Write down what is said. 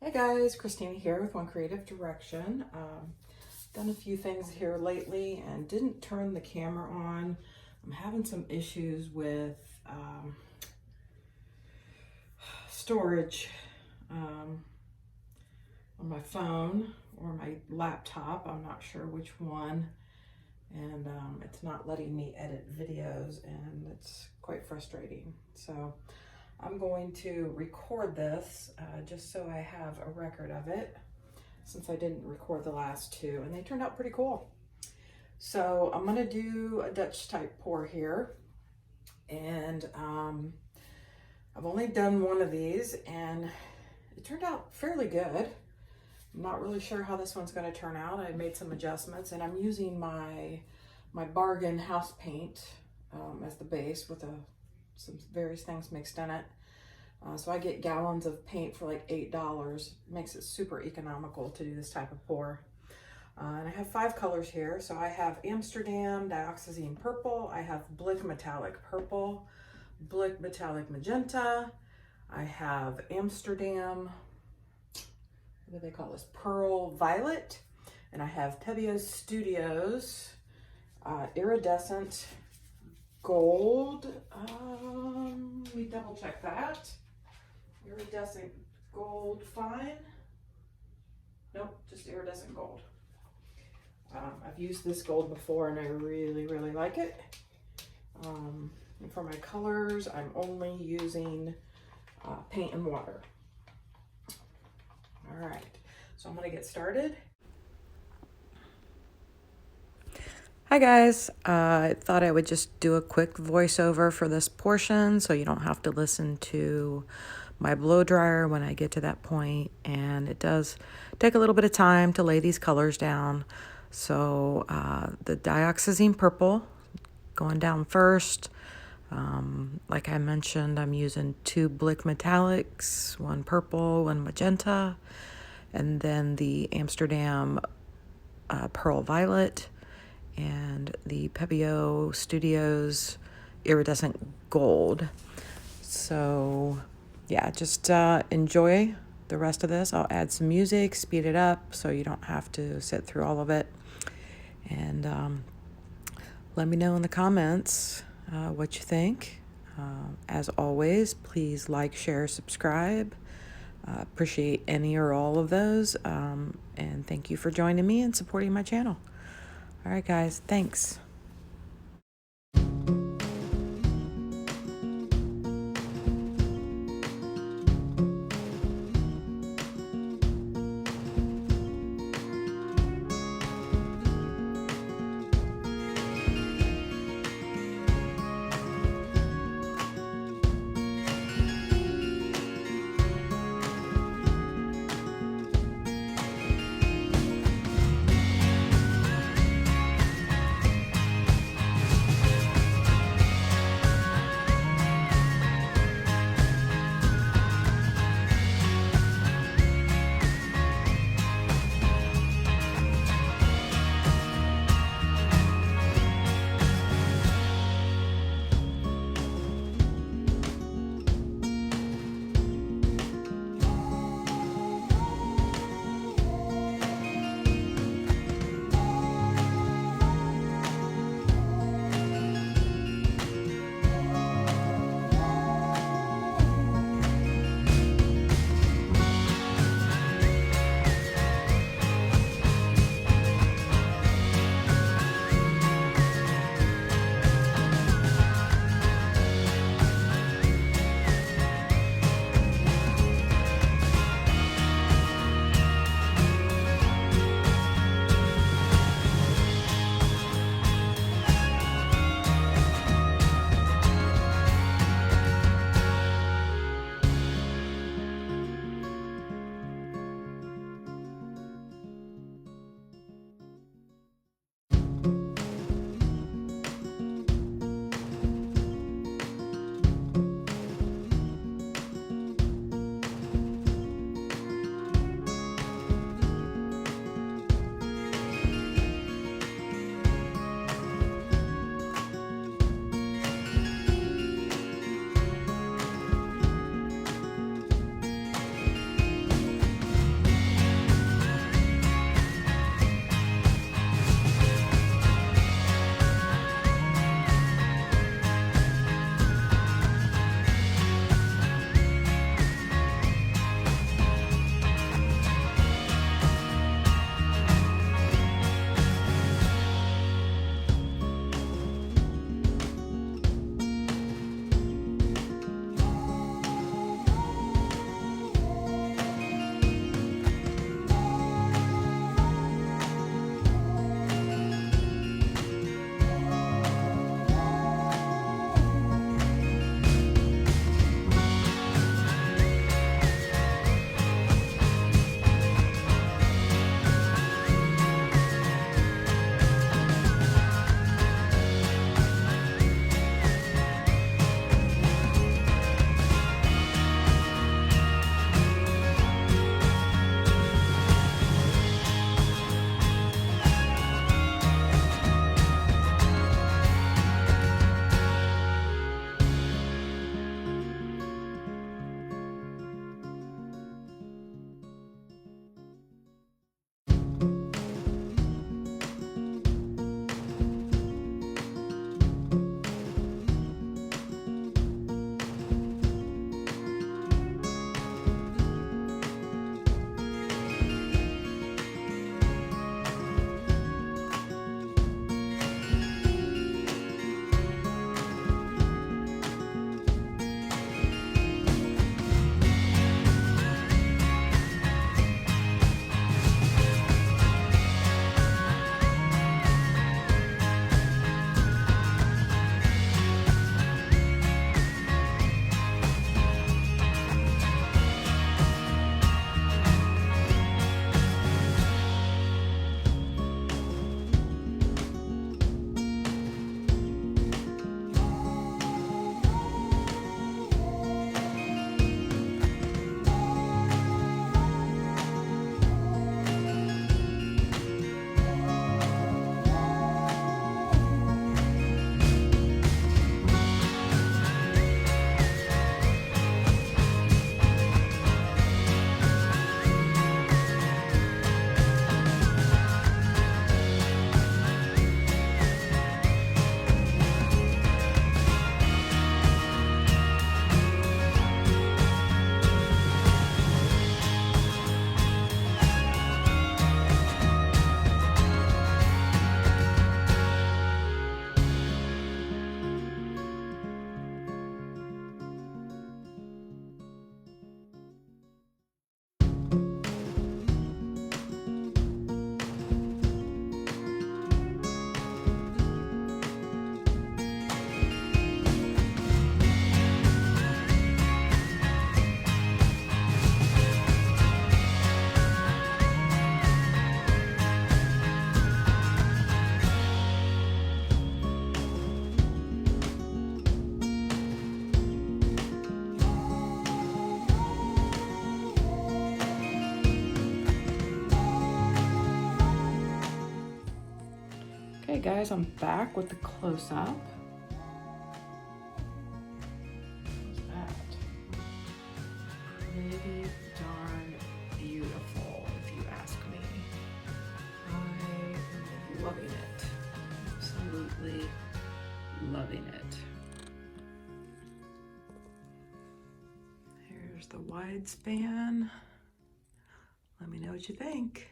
Hey guys, Christina here with One Creative Direction. Done a few things here lately and didn't turn the camera on. I'm having some issues with storage on my phone or my laptop. I'm not sure which one. And it's not letting me edit videos and it's quite frustrating. So I'm going to record this just so I have a record of it, since I didn't record the last two and they turned out pretty cool. So I'm going to do a Dutch type pour here, and I've only done one of these and it turned out fairly good. I'm not really sure how this one's going to turn out. I made some adjustments and I'm using my bargain house paint as the base with some various things mixed in it. So I get gallons of paint for like $8. Makes it super economical to do this type of pour. And I have 5 colors here. So I have Amsterdam Dioxazine Purple, I have Blick Metallic Purple, Blick Metallic Magenta, I have Amsterdam, what do they call this, Pearl Violet, and I have Pebeo Studios Iridescent Gold. Let me double check that. Iridescent Gold Fine. Nope, just Iridescent Gold. I've used this gold before and I really, really like it. And for my colors, I'm only using paint and water. All right, so I'm gonna get started. Hi guys, I thought I would just do a quick voiceover for this portion so you don't have to listen to my blow dryer when I get to that point. And it does take a little bit of time to lay these colors down. So the Dioxazine Purple going down first. Like I mentioned, I'm using 2 Blick Metallics, 1 purple, 1 magenta, and then the Amsterdam Pearl Violet and the Pebeo Studios Iridescent Gold. So yeah, just enjoy the rest of this. I'll add some music, speed it up so you don't have to sit through all of it. And let me know in the comments what you think. As always, please like, share, subscribe. Appreciate any or all of those. And thank you for joining me and supporting my channel. All right, guys, thanks. Okay guys, I'm back with the close-up. What's that? Pretty darn beautiful, if you ask me. I'm loving it. Absolutely loving it. Here's the wide span. Let me know what you think.